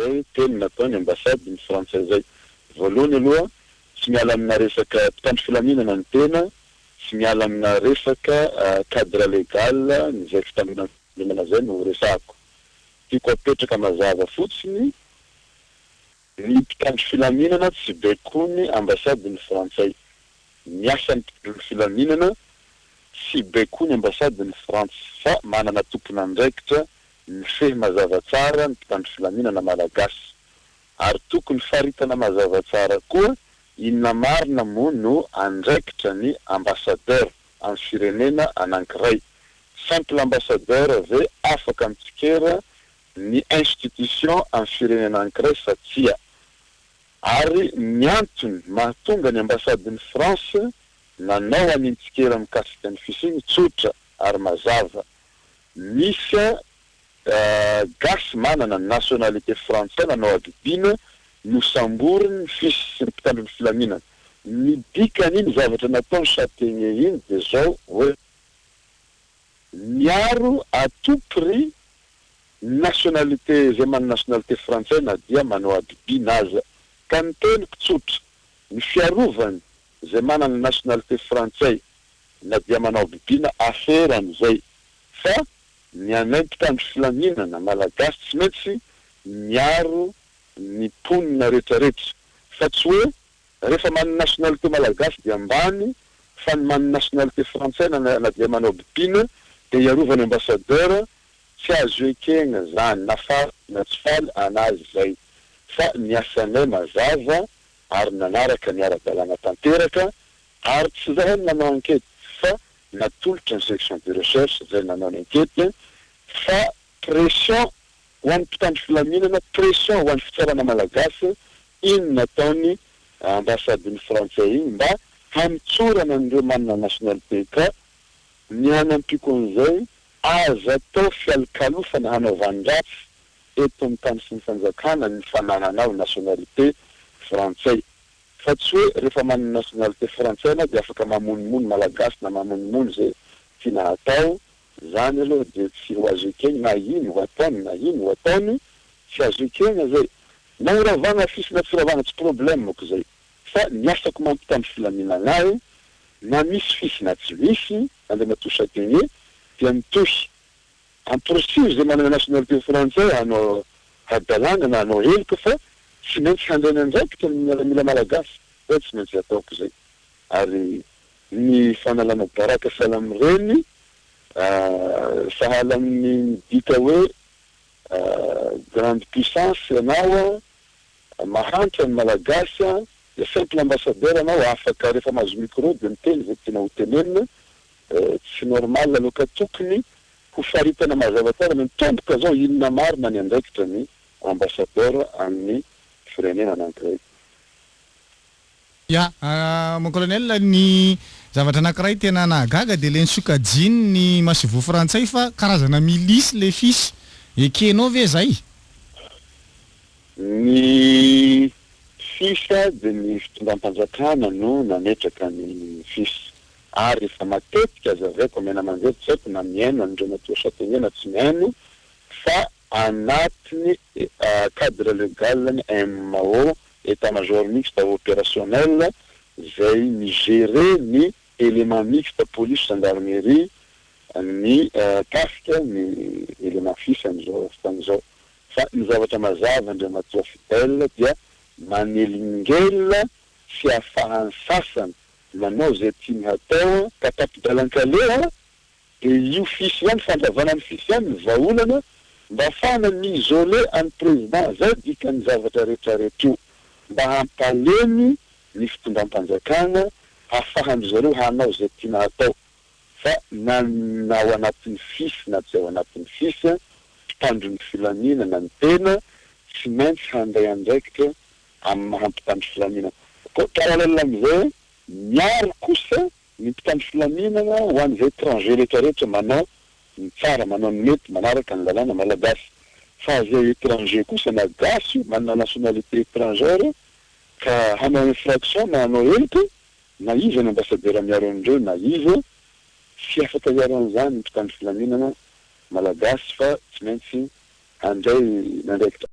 zay telo nataony ambasady ny frantsay zay. Voalohany aloha tsy miala amina resaka mpitandro filaminana ny tena, tsy miala amina resaka cadre légal ny zay fitandrona zay no resako. Tiako apetraka mazava fotsiny ny mpitandro filaminana tsy baikony ambasady ny frantsay. Miasa ny mpitandro filaminana tsy baikony ambasady ny Frantsa fa manana tompona andraikitra mifehy mazava tsara ny mpitandro filaminana malagasy. Ary tokony faritana mazava tsara koa inona marina moa no andraikitra ny ambassadeur amin'ny firenena anankiray. Simple ambassadeur ve afaka mitsikera ny institution amin'ny firenena anankiray sa tsia. Ary ny antony mahatonga ny ambasady ny France nanao anintsikera mikasika ny fisiny tsotra ary mazava. Misy gasy manana nationalité français nanao adibina nosamboriny fisy sy ny mpitandro filaminana. Ny dikan'iny zavatra nataony Châtaignier iny de zao hoe miaro à tout prix nationalité zay manana nationalité français na dia manao adibina aza. Ka ny teniko tsotra ny fiarovany zay manana nationalité français na dia manao adibina aferan'izay fa ny anay mpitandro filaminana malagasy tsy maintsy miaro ny ponina rehetrarehetra fa tsy hoe rehefa manana nationalité malagasy dia ambany fa ny manana nationalité français na dia manao adibina dia iarovany ambassadeur tsy azo ekena zany na faly na tsy faly anazy zay fa niasanay mazava ary nanaraka ny ara-dalàna tanteraka ary tsy zahay nanao enquête fa natolotra ny section de recherche zay nanao ny enquête fa pression ho an'ny mpitandro filaminana, pression ho an'ny fitsarana malagasy iny nataony ambasadiny frantsay iny mba hamitsorana an'ireo manana nationalité ka ny hanampiko an'izay aza atao fialokalofana hanaovan-dratsy eto amin'ny tany sy ny fanjakana ny fanananao nationalité frantsay. Fa tsy hoe rehefa manana nationalité frantsay na dia afaka mamonimony malagasy na mamonimony zay tiana atao, zany aloha de tsy ho azo ekeny na ino ho ataony na ino ho ataony, tsy azo ekena zay. Na horavagna fisy na tsy horavagna tsy problème moko zay. Fa ny asako mampitandro filaminana ahy na misy fisy na tsy misy andeha matoy Châtaignier dia mitohy amprosy zay manana nationalité français hanao hadalàna na hanao helika fa tsy maintsy handraina andraikitra ny miaramila malagasy fa tsy maintsy ataoko zay. Ary ny fanalana baraka sahala amin'ireny sahala amin'ny dika hoe grande puissance ianao mahantra ny malagasy dia simple ambassadeur anao afaka rehefa mahazo micro dia miteny zay tiana ho tenenina. Tsy normal aloha ka tokony ho faritana mazava tsara mitomboka zao inona marina ny andraikitra ny ambassadeur amin'ny firenena anankiray. Ya, mon colonel, ny zavatra anankiray tena nahagaga dia ilay Sokajiny ny Masivo frantsay fa karazana milisy le fisy ekenao ve zay? Ny fisa dia ny fitondram-panjakana no nametraka ny fisy. Ary efa matetika azavaiko amena mandeha tsy haiko na miaino andreo natoa Châtaignier na tsy miaino fa anatiny cadre légal ny MO état-major mixte opérationnel zay migérer ny élément mixte police gendarmerie ny casque ny élément fisy am'izao fotoan'izao. Fa ny zavatra mazava andreo natoa fidèle dia manelingela sy ahafahan'ny sasany manao zay tiany hatao ka tapidalan-kaleha dia io fisy ihany fandavana ny fisy ihany ny vahaolana mba ahafahana mi-isoler an'ny président zay dikan'ny zavatra rehetrarehetra io mba hampalemy ny fitondram-panjakana ahafahany zareo hanao zay tiana hatao. Fa na ao anatin'ny fisy na tsy ao anatin'ny fisy mpitandro ny filaminana ny tena tsy maintsy handray andraikitra amin'ny mahampitandro filaminana. Parallèle am'izay miaro kosa ny mpitandro filaminana ho an'izay étranger rehetrarehetra manao ny tsara manao ny mety manaraka ny lalàna malagasy. Fa zay étranger kosa na gasy manana nationalité étrangère ka hanao infraction na hanao helika na izy ny ambassadeur miaro andreo na izy tsy afaka hiaro an'izany ny mpitandro filaminana malagasy fa tsy maintsy handray nandraikitra.